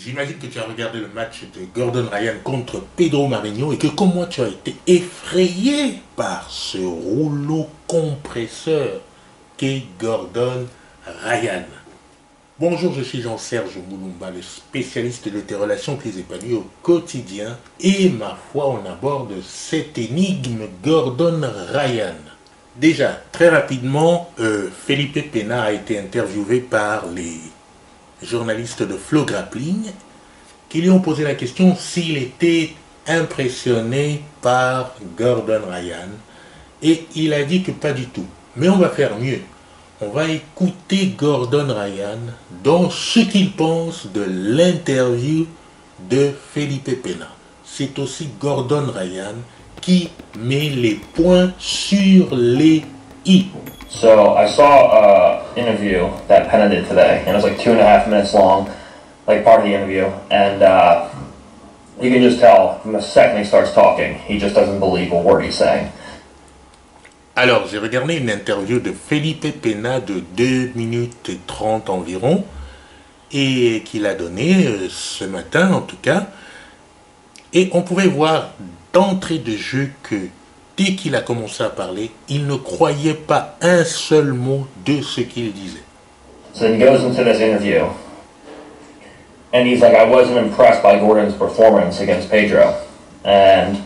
J'imagine que tu as regardé le match de Gordon Ryan contre Pedro Marinho et que comme moi tu as été effrayé par ce rouleau compresseur qu'est Gordon Ryan. Bonjour, je suis Jean-Serge Moulumba, le spécialiste de tes relations qui les épanouit au quotidien. Et ma foi, on aborde cette énigme Gordon Ryan. Déjà, très rapidement, Felipe Pena a été interviewé par les journalistes de Flow Grappling qui lui ont posé la question s'il était impressionné par Gordon Ryan. Et il a dit que pas du tout. Mais on va faire mieux. On va écouter Gordon Ryan dans ce qu'il pense de l'interview de Felipe Pena. C'est aussi Gordon Ryan qui met les points sur les i. So I saw an interview that Pena did today, and it was like 2.5 minutes long, like part of the interview, and you can just tell from the second he starts talking, he just doesn't believe a word he's saying. Alors, j'ai regardé une interview de Felipe Pena de 2 minutes et 30 environ, et qu'il a donné ce matin en tout cas, et on pouvait voir d'entrée de jeu que dès qu'il a commencé à parler, il ne croyait pas un seul mot de ce qu'il disait. So then he goes into this interview, and he's like, I wasn't impressed by Gordon's performance against Pedro. And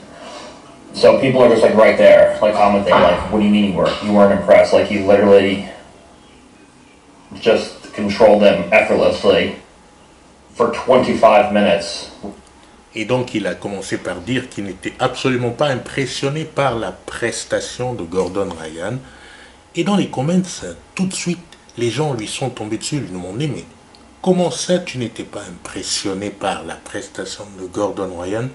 so people are just like right there, like commenting, like, what do you mean you weren't impressed? Like, he literally just controlled them effortlessly for 25 minutes. Et donc il a commencé par dire qu'il n'était absolument pas impressionné par la prestation de Gordon Ryan. Et dans les comments, tout de suite, les gens lui sont tombés dessus, lui ont demandé, mais comment ça tu n'étais pas impressionné par la prestation de Gordon Ryan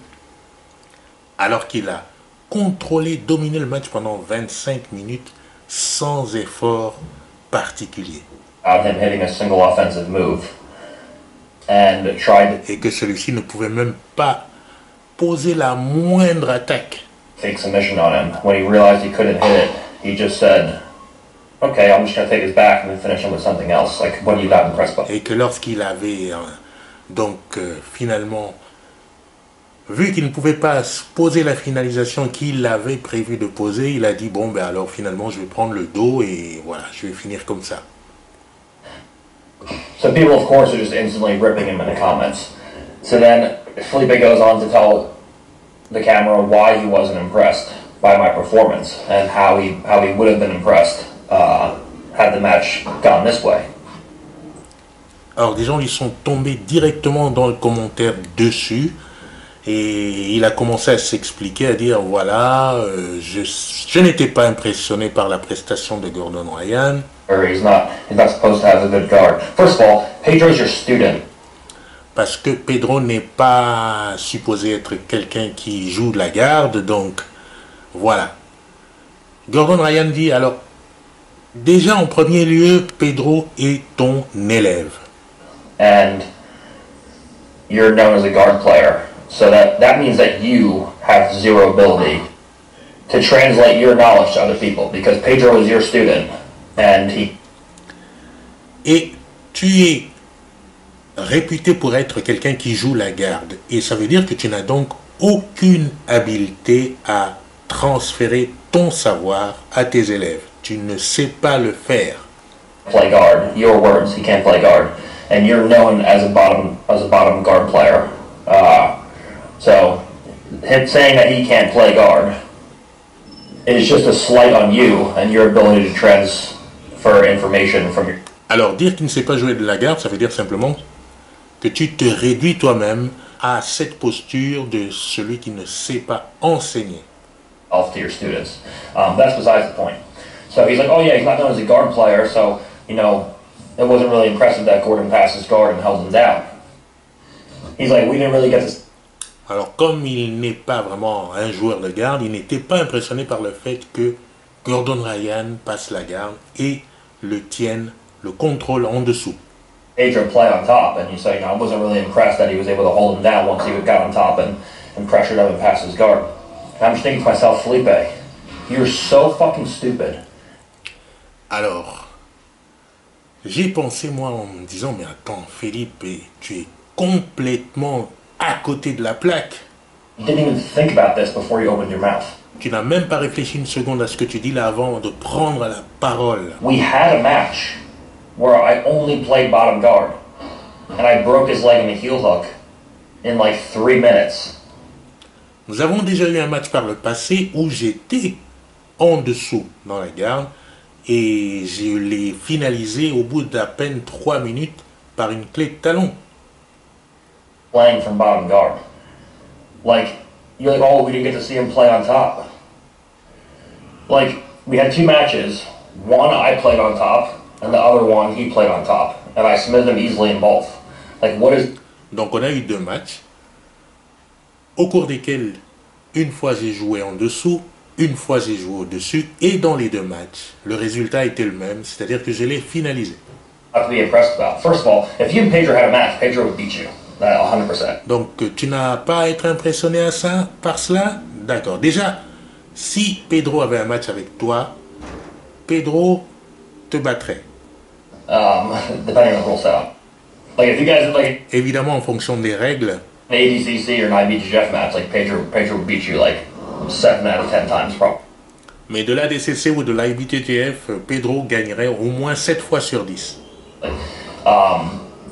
alors qu'il a contrôlé, dominé le match pendant 25 minutes sans effort particulier. Him hitting a single offensive move. And tried et que celui-ci ne pouvait même pas poser la moindre attaque. Fake submission on him. When he realized he couldn't hit it, he just said, "Okay, I'm just going to take his back and then finish him with something else." Like, what are you not impressed by? Et que lorsqu'il avait finalement vu qu'il ne pouvait pas poser la finalisation qu'il avait prévu de poser, il a dit bon ben alors finalement je vais prendre le dos et voilà, je vais finir comme ça. So people, of course, are just instantly ripping him in the comments. So then Felipe goes on to tell the camera why he wasn't impressed by my performance and how he would have been impressed had the match gone this way. Alors des gens ils sont tombés directement dans le commentaire dessus et il a commencé à s'expliquer, à dire voilà, je n'étais pas impressionné par la prestation de Gordon Ryan. He's not supposed to have a good guard. First of all, Pedro's your student. Parce que Pedro n'est pas supposé être quelqu'un qui joue de la garde, donc voilà. Gordon Ryan dit alors, déjà en premier lieu, Pedro est ton élève. And you're known as a guard player, so that means that you have zero ability to translate your knowledge to other people because Pedro is your student. Et tu es réputé pour être quelqu'un qui joue la garde. Et ça veut dire que tu n'as donc aucune habileté à transférer ton savoir à tes élèves. Tu ne sais pas le faire. Play guard. Your words. He can't play guard, and you're known as a bottom guard player. So him saying that he can't play guard is just a slight on you and your ability to transfer information from your... Alors, dire qu'il ne sait pas jouer de la garde, ça veut dire simplement que tu te réduis toi-même à cette posture de celui qui ne sait pas enseigner. To your students. That's besides the point. So he's like, oh yeah, he's not known as a guard player, so, you know, it wasn't really impressive that Gordon passed his guard and held him down. He's like, we didn't really get to... Alors, comme il n'est pas vraiment un joueur de garde, il n'était pas impressionné par le fait que Gordon Ryan passe la garde et le tienne, le contrôle en dessous. Pedro play on top, and you say, I wasn't really impressed that he was able to hold him down once he got on top and pressured him and passed his guard. And I'm just thinking to myself, Felipe, you're so fucking stupid. Alors, j'ai pensé moi en me disant, mais attends, Felipe, tu es complètement à côté de la plaque. You didn't even think about this before you opened your mouth. Tu n'as même pas réfléchi une seconde à ce que tu dis là avant de prendre la parole. We had a match where I only played bottom guard, and I broke his leg in a heel hook in like 3 minutes. Nous avons déjà eu un match par le passé où j'étais en dessous dans la garde et je l'ai finalisé au bout d'à peine 3 minutes par une clé de talon. Playing from bottom guard. Like, you're like, oh, we didn't get to see him play on top. Like, we had 2 matches. One, I played on top, and the other one, he played on top. And I submitted him easily in both. Like, what is... Donc on a eu 2 matchs, au cours desquels une fois j'ai joué en dessous, une fois j'ai joué au-dessus, et dans les 2 matchs, le résultat était le même, c'est-à-dire que je l'ai finalisé. have to be impressed about? First of all, if you and Pedro had a match, Pedro would beat you. 100%. Donc tu n'as pas à être impressionné à ça, par cela? D'accord. Déjà, si Pedro avait un match avec toi, Pedro te battrait. Depending on the rule setup. Like if you guys like Évidemment en fonction des règles. an ADCC or an IBJJF match, like Pedro would beat you like 7 out of 10 times probably. Mais de l'ADCC ou de l'IBTTF, Pedro gagnerait au moins 7 fois sur 10.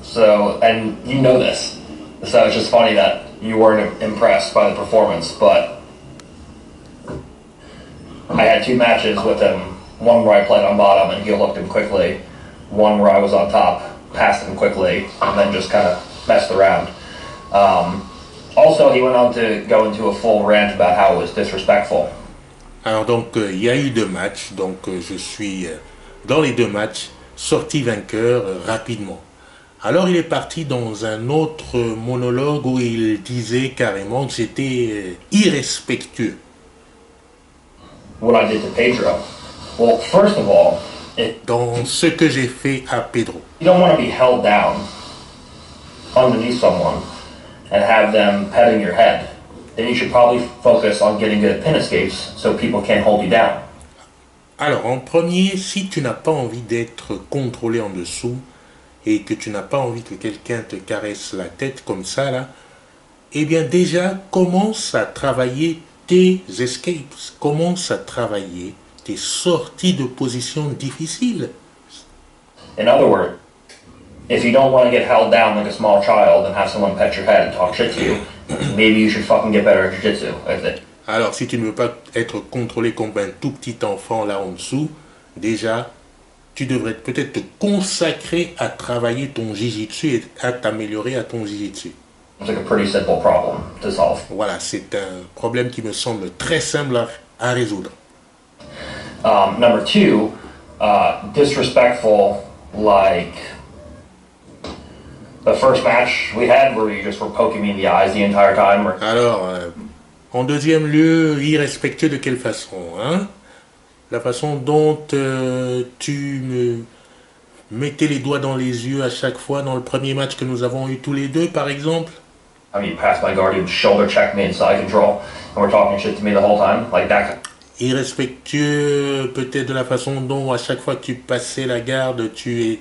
So, and you know this. So it's just funny that you weren't impressed by the performance, but I had 2 matches with him. One where I played on bottom and heel hooked him quickly. One where I was on top, passed him quickly, and then just kind of messed around. Also, he went on to go into a full rant about how it was disrespectful. Alors donc il y a eu 2 matchs, donc je suis dans les 2 matchs sorti vainqueur rapidement. Alors il est parti dans un autre monologue où il disait carrément que j'étais irrespectueux. What I did to Pedro. Well, first of all, if Dans ce que j'ai fait à Pedro. you don't want to be held down underneath someone and have them petting your head, then you should probably focus on getting good at pin escapes so people can't hold you down. Alors en premier, si tu n'as pas envie d'être contrôlé en dessous et que tu n'as pas envie que quelqu'un te caresse la tête comme ça là, eh bien déjà commence à travailler tes escapes, commence à travailler tes sorties de position difficiles. In other words, if you don't want to get held down like a small child and have someone pet your head and talk shit to you, maybe you should fucking get better at jiu-jitsu. Alors si tu ne veux pas être contrôlé comme un tout petit enfant là en dessous, déjà tu devrais peut-être te consacrer à travailler ton jiu-jitsu et à t'améliorer à ton jiu-jitsu. It's like a pretty simple problem to solve. Voilà, c'est un problème qui me semble très simple à résoudre. Number 2, disrespectful, like the first match we had where you just were poking me in the eyes the entire time. Alors, en deuxième lieu, irrespectueux de quelle façon, hein? La façon dont tu me mettais les doigts dans les yeux à chaque fois dans le premier match que nous avons eu tous les deux, par exemple. I mean, you passed my guard, you'd shoulder check me in side control, and we're talking shit to me the whole time, like that. Irrespectueux peut-être de la façon dont à chaque fois que tu passais la garde, tu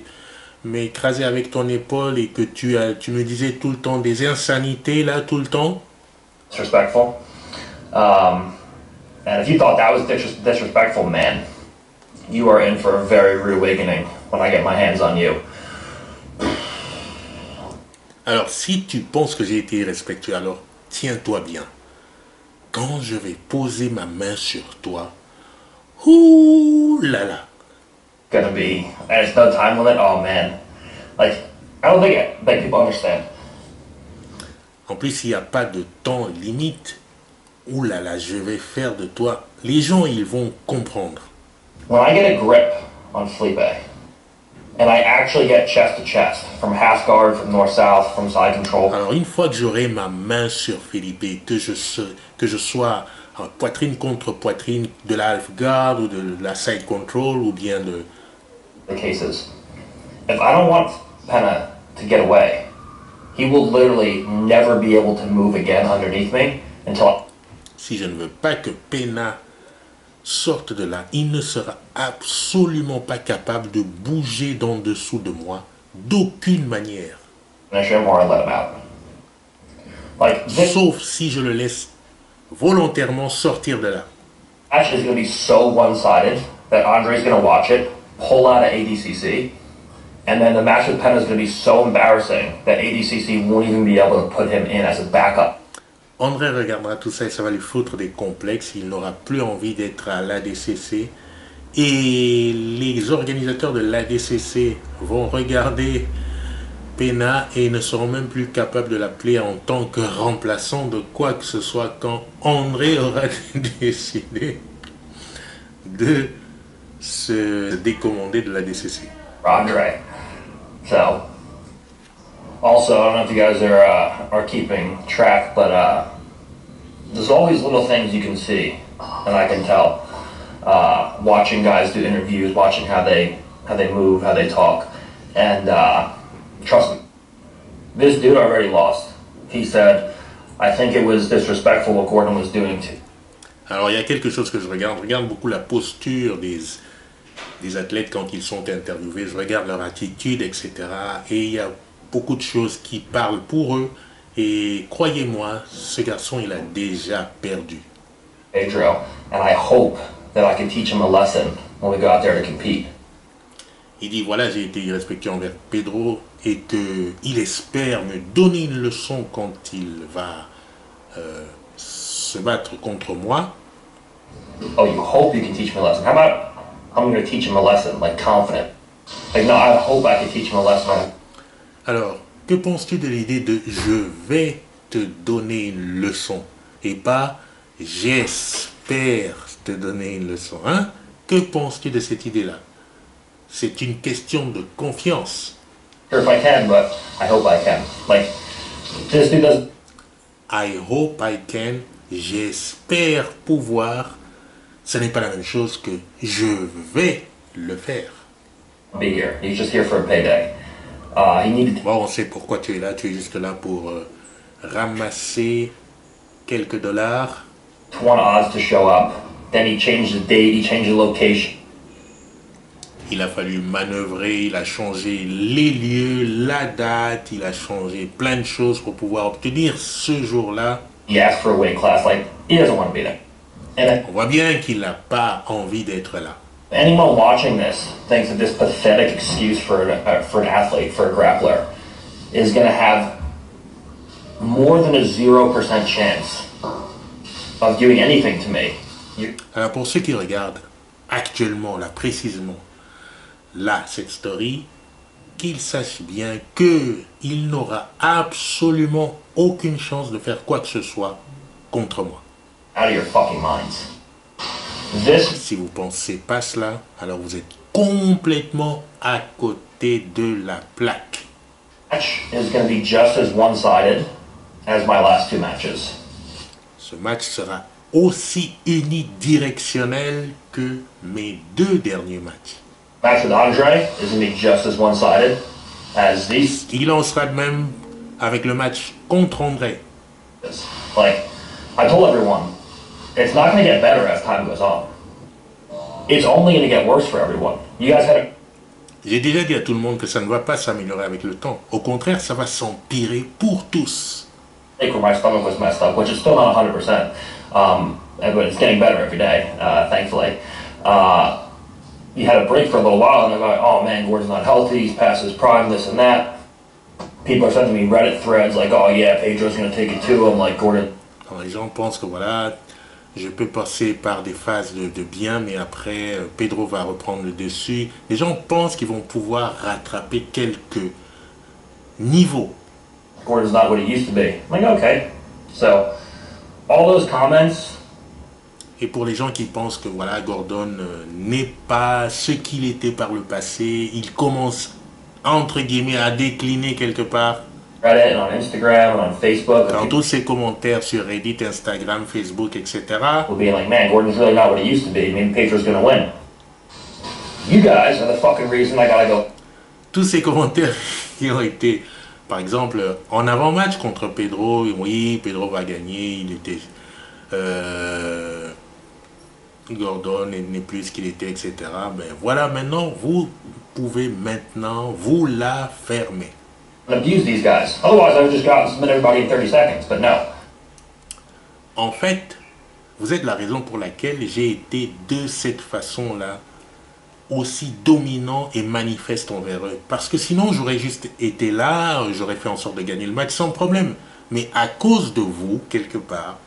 m'écrasais avec ton épaule et que tu me disais tout le temps des insanités là, tout le temps. Disrespectful. And if you thought that was disrespectful, man, you are in for a very rude awakening when I get my hands on you. Alors, si tu penses que j'ai été irrespectueux, alors tiens-toi bien. Quand je vais poser ma main sur toi, ouh là là. Gonna be, and it's no time limit. Oh man, like I don't think people understand. En plus, il n'y a pas de temps limite. Ouh là là, je vais faire de toi. Les gens, ils vont comprendre. When I get a grip on Felipe, and I actually get chest to chest, from half guard, from north-south, from side control. Alors, une fois que j'aurai ma main sur Felipe, que je sois en poitrine contre poitrine de la half guard ou de la side control ou bien de... The cases. If I don't want Pena to get away, he will literally never be able to move again underneath me until. Si je ne veux pas que Pena sorte de là, il ne sera absolument pas capable de bouger d'en dessous de moi, d'aucune manière. finish him or I let him out. Like, this Sauf si je le laisse volontairement sortir de là. match is going to be so one-sided that Andre's going to watch it, pull out of ADCC, and then the match with Pena is going to be so embarrassing that ADCC won't even be able to put him in as a backup. André regardera tout ça et ça va lui foutre des complexes. Il n'aura plus envie d'être à l'ADCC. Et les organisateurs de l'ADCC vont regarder Pena et ne seront même plus capables de l'appeler en tant que remplaçant de quoi que ce soit quand André aura décidé de se décommander de l'ADCC. Andre. So, also, I don't know if you guys are keeping track, but there's all these little things you can see, and I can tell. Watching guys do interviews, watching how they move, how they talk, and trust me, this dude already lost. He said, "I think it was disrespectful what Gordon was doing to." Alors il y a quelque chose que je regarde beaucoup la posture des athlètes quand ils sont interviewés, je regarde leur attitude, etc. Et il y a beaucoup de choses qui parlent pour eux. Et croyez-moi, ce garçon, il a déjà perdu. Pedro, and I hope that I can teach him a lesson when we go out there to compete. Il dit, voilà, j'ai été irrespectueux envers Pedro et qu'il espère me donner une leçon quand il va se battre contre moi. Oh, you hope you can teach me a lesson. How about I'm going to teach him a lesson, like confident. Like, no, I hope I can teach him a lesson. Alors, que penses-tu de l'idée de je vais te donner une leçon et pas j'espère te donner une leçon, hein? Que penses-tu de cette idée-là? C'est une question de confiance. Sure if I can, but I hope I can. Like, this dude doesn't I hope I can. J'espère pouvoir. Ce n'est pas la même chose que je vais le faire. be here. He's just here for a payday. He needed Bon, on sait pourquoi tu es là. Tu es juste là pour ramasser quelques dollars. 20 odds to show up. Then he changed the date, he changed the location. Il a fallu manœuvrer, il a changé les lieux, la date, il a changé plein de choses pour pouvoir obtenir ce jour-là. He asked for a weight class, like, he doesn't want to be there. And On voit bien qu'il n'a pas envie d'être là. anyone watching this thinks that this pathetic excuse for an athlete, for a grappler, is going to have more than a 0% chance of doing anything to me. Alors pour ceux qui regardent actuellement, là précisément, là, cette story, qu'ils sachent bien qu'il n'aura absolument aucune chance de faire quoi que ce soit contre moi. Out of your fucking minds. This Si vous ne pensez pas cela, alors vous êtes complètement à côté de la plaque. match is going to be just as one-sided as my last two matches. Ce match sera aussi unidirectionnel que mes deux derniers matchs. Match with Andre is going to be just as one-sided as these. Il en sera de même avec le match contre André. Like, I told everyone, it's not going to get better as time goes on. It's only going to get worse for everyone. You guys had a J'ai déjà dit à tout le monde que ça ne va pas s'améliorer avec le temps. Au contraire, ça va s'empirer pour tous. break where my stomach was messed up, which is still not 100%, but it's getting better every day, thankfully. You had a break for a little while, and they're like, oh man, Gordon's not healthy, he's past his prime, this and that. People are sending me Reddit threads like, oh yeah, Pedro's going to take it to him, like Gordon. Alors, les gens pensent que voilà, je peux passer par des phases de bien, mais après, Pedro va reprendre le dessus. Les gens pensent qu'ils vont pouvoir rattraper quelques niveaux. Gordon's not what he used to be. I'm like, okay. So, all those comments, Et pour les gens qui pensent que voilà, Gordon n'est pas ce qu'il était par le passé, il commence entre guillemets à décliner quelque part. Reddit and on Instagram and on Facebook, Dans and tous ces commentaires sur Reddit, Instagram, Facebook, etc., people being like, man, Gordon's really not what he used to be. Maybe Pedro's going to win. You guys are the fucking reason I gotta go. tous ces commentaires qui ont été, par exemple, en avant-match contre Pedro, oui, Pedro va gagner, il était... Gordon n'est plus ce qu'il était, etc. Ben voilà, maintenant, vous pouvez maintenant vous la fermer. abuse these guys. Otherwise, I would just go out and submit everybody in 30 seconds, but no. En fait, vous êtes la raison pour laquelle j'ai été de cette façon-là aussi dominant et manifeste envers eux. Parce que sinon, j'aurais juste été là, j'aurais fait en sorte de gagner le match sans problème. Mais à cause de vous, quelque part,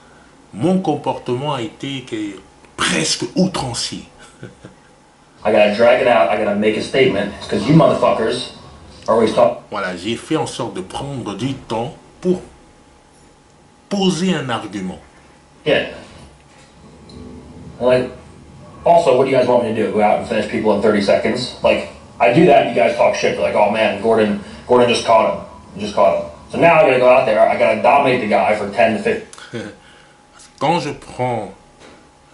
mon comportement a été presque outrancier. I gotta drag it out, I gotta make a statement, because you motherfuckers are always talking. Voilà, j'ai fait en sorte de prendre du temps pour poser un argument. Yeah. Like, also, what do you guys want me to do? Go out and finish people in 30 seconds? Like, I do that and you guys talk shit. You're like, oh man, Gordon just caught him. He just caught him. So now I gotta go out there, I gotta dominate the guy for 10 to 15. Quand je prends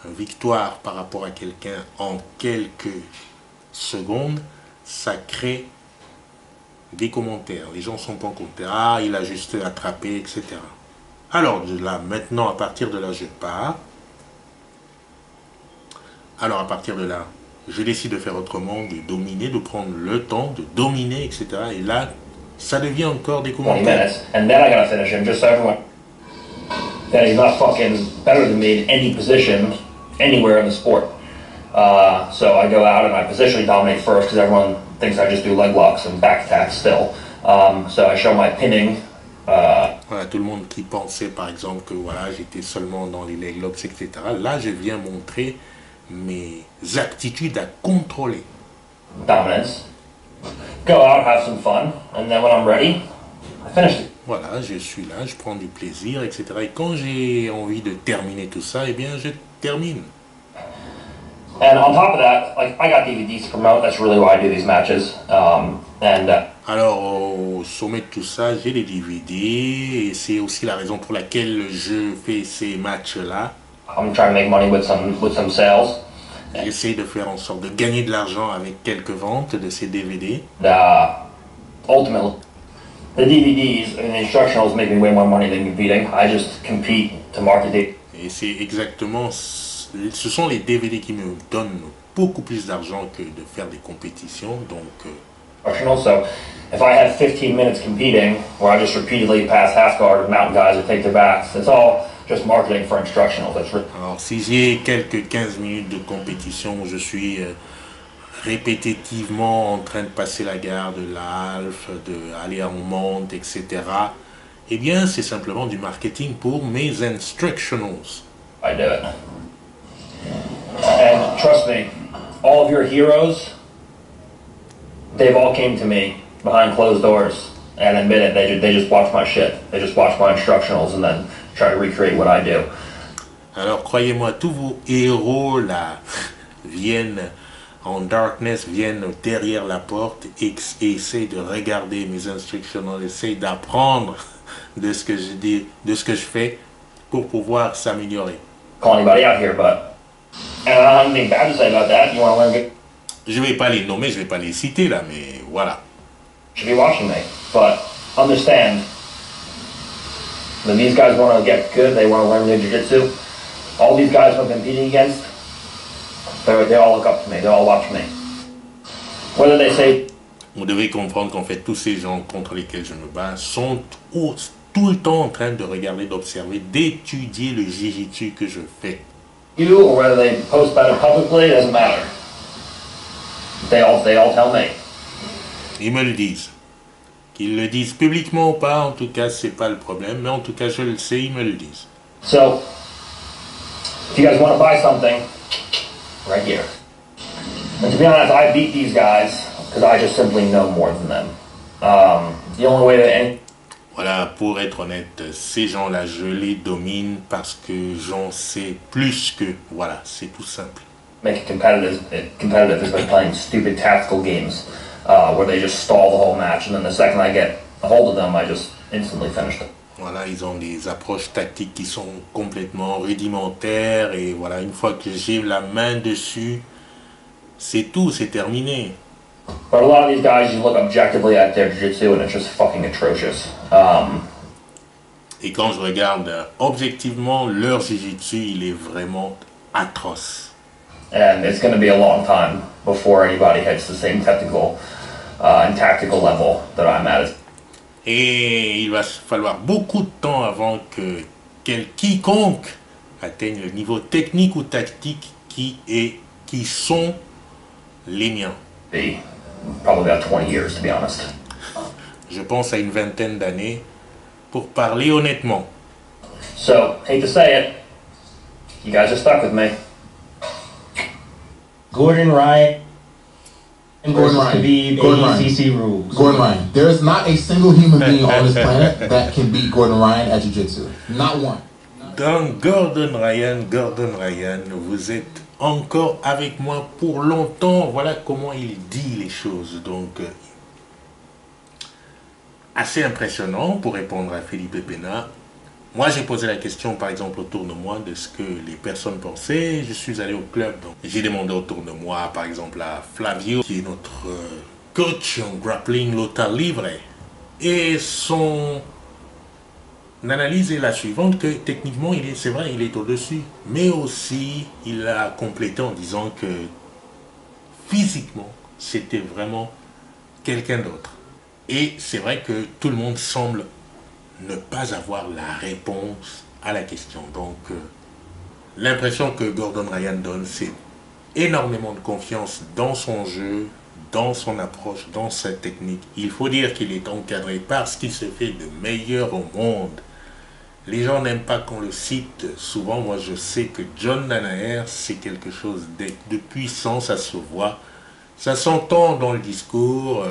une victoire par rapport à quelqu'un en quelques secondes, ça crée des commentaires. Les gens sont pas contents. Ah, il a juste attrapé, etc. Alors là, maintenant, à partir de là, je pars. Alors à partir de là, je décide de faire autrement, de dominer, de prendre le temps, de dominer, etc. Et là, ça devient encore des 20 commentaires. minutes, and then I gotta finish him just so everyone that he's not fucking better than me in any position, anywhere in the sport. So I go out and I positionally dominate first because everyone thinks I just do leg locks and back attacks still. So I show my pinning. Voilà, tout le monde qui pensait par exemple que voilà, j'étais seulement dans les leg locks, etc. Là, je viens montrer mes aptitudes à contrôler. Dominance. Go out, have some fun, and then when I'm ready, I finish it. Voilà, je suis là, je prends du plaisir, etc. Et quand j'ai envie de terminer tout ça, eh bien, je termine. And on top of that, like, I got DVDs to promote. That's really why I do these matches. Alors, au sommet de tout ça, j'ai des DVD et c'est aussi la raison pour laquelle je fais ces matchs-là. I'm trying to make money with some sales. J'essaie de faire en sorte de gagner de l'argent avec quelques ventes de ces DVD. Ultimately, the DVDs and the instructionals make me way more money than competing. I just compete to market it. Et c'est exactement, ce sont les DVD qui me donnent beaucoup plus d'argent que de faire des compétitions. Donc, So, if I have 15 minutes competing, where I just repeatedly pass half guard of mountain guys that take their backs, it's all just marketing for instructionals. Alors, si j'ai quelques 15 minutes de compétition où je suis répétitivement en train de passer la garde de l'alpha, d'aller en monte, etc., eh bien, c'est simplement du marketing pour mes instructionals. I do it. And trust me, all of your heroes, they've all came to me behind closed doors and admitted they just watch my shit. They just watch my instructionals and then try to recreate what I do. Alors, croyez-moi, tous vos héros là viennent en darkness, viennent derrière la porte et essayent de regarder mes instructionals, essayent d'apprendre de ce que je dis, de ce que je fais pour pouvoir s'améliorer. Call anybody out here, but and I don't have anything bad to say about that. You want to learn good? Je vais pas les nommer, je vais pas les citer là, mais voilà. You should be watching me, but understand that these guys want to get good. They want to learn new jiu-jitsu. All these guys I'm competing against, they all look up to me. They all watch me. Whether they say. Vous devez comprendre qu'en fait, tous ces gens contre lesquels je me bats sont tout le temps en train de regarder, d'observer, d'étudier le jiu-jitsu que je fais. You or whether they post about it publicly, doesn't matter. They all tell me. Ils me le disent. Qu'ils le disent publiquement ou pas, en tout cas, c'est pas le problème. Mais en tout cas, je le sais, ils me le disent. So, if you guys want to buy something, right here. And to be honest, I beat these guys because I just simply know more than them. The only way that Voilà, pour être honnête, ces gens-là, je les domine parce que j'en sais plus que. Voilà, c'est tout simple. make it competitive is by playing stupid tactical games where they just stall the whole match, and then the second I get a hold of them, I just instantly finish them. Voilà, ils ont des approches tactiques qui sont complètement rudimentaires et voilà, une fois que j'ai la main dessus, c'est tout, c'est terminé. But a lot of these guys, you look objectively at their jiu-jitsu and it's just fucking atrocious. Et quand je regarde objectivement leur jiu-jitsu, il est vraiment atroce. And it's going to be a long time before anybody hits the same technical and tactical level that I'm at. Et il va falloir beaucoup de temps avant que quiconque atteigne le niveau technique ou tactique qui sont les miens. Be probably about 20 years, to be honest. Je pense à une vingtaine d'années pour parler honnêtement. So, hate to say it, you guys are stuck with me. Gordon Ryan Gordon versus Ryan. Khabib, Gordon Ryan. ADCC rules. Gordon Ryan. There is not a single human being on this planet that can beat Gordon Ryan at Jiu-Jitsu. Not one. Donc Gordon Ryan, vous êtes encore avec moi pour longtemps. Voilà comment il dit les choses. Donc, assez impressionnant pour répondre à Felipe Pena. Moi, j'ai posé la question, par exemple, autour de moi, de ce que les personnes pensaient. Je suis allé au club, donc j'ai demandé autour de moi, par exemple, à Flavio, qui est notre coach en grappling Lothar Livre. Et son analyse est la suivante, que techniquement, c'est vrai, il est au-dessus. Mais aussi, il a complété en disant que physiquement, c'était vraiment quelqu'un d'autre. Et c'est vrai que tout le monde semble ne pas avoir la réponse à la question. Donc, l'impression que Gordon Ryan donne, c'est énormément de confiance dans son jeu, dans son approche, dans sa technique. Il faut dire qu'il est encadré parce qu'il se fait de meilleur au monde. Les gens n'aiment pas qu'on le cite. Souvent, moi, je sais que John Danaher, c'est quelque chose de puissant, ça se voit. Ça s'entend dans le discours,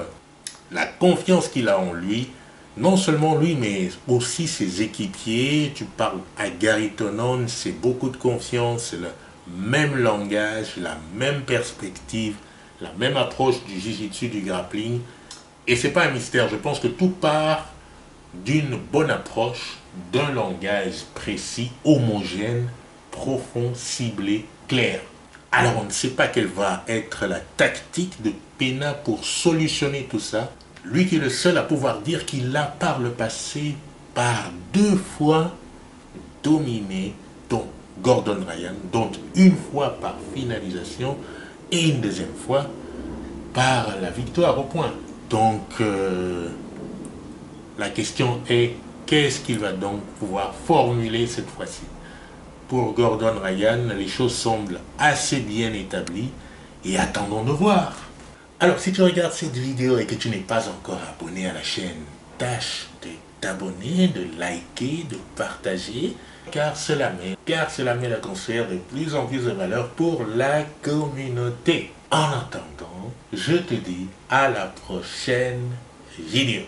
la confiance qu'il a en lui. Non seulement lui, mais aussi ses équipiers. Tu parles à Gary Tonon, c'est beaucoup de confiance, c'est le même langage, la même perspective, la même approche du jiu-jitsu, du grappling. Et c'est pas un mystère, je pense que tout part d'une bonne approche, d'un langage précis, homogène, profond, ciblé, clair. Alors on ne sait pas quelle va être la tactique de Pena pour solutionner tout ça. Lui qui est le seul à pouvoir dire qu'il a par le passé, par 2 fois, dominé Gordon Ryan, dont une fois par finalisation et une deuxième fois par la victoire au point. Donc, la question est, qu'est-ce qu'il va donc pouvoir formuler cette fois-ci? Pour Gordon Ryan, les choses semblent assez bien établies et attendons de voir. Alors, si tu regardes cette vidéo et que tu n'es pas encore abonné à la chaîne, tâche de t'abonner, de liker, de partager, car cela met la concert de plus en plus de valeur pour la communauté. En attendant, je te dis à la prochaine vidéo.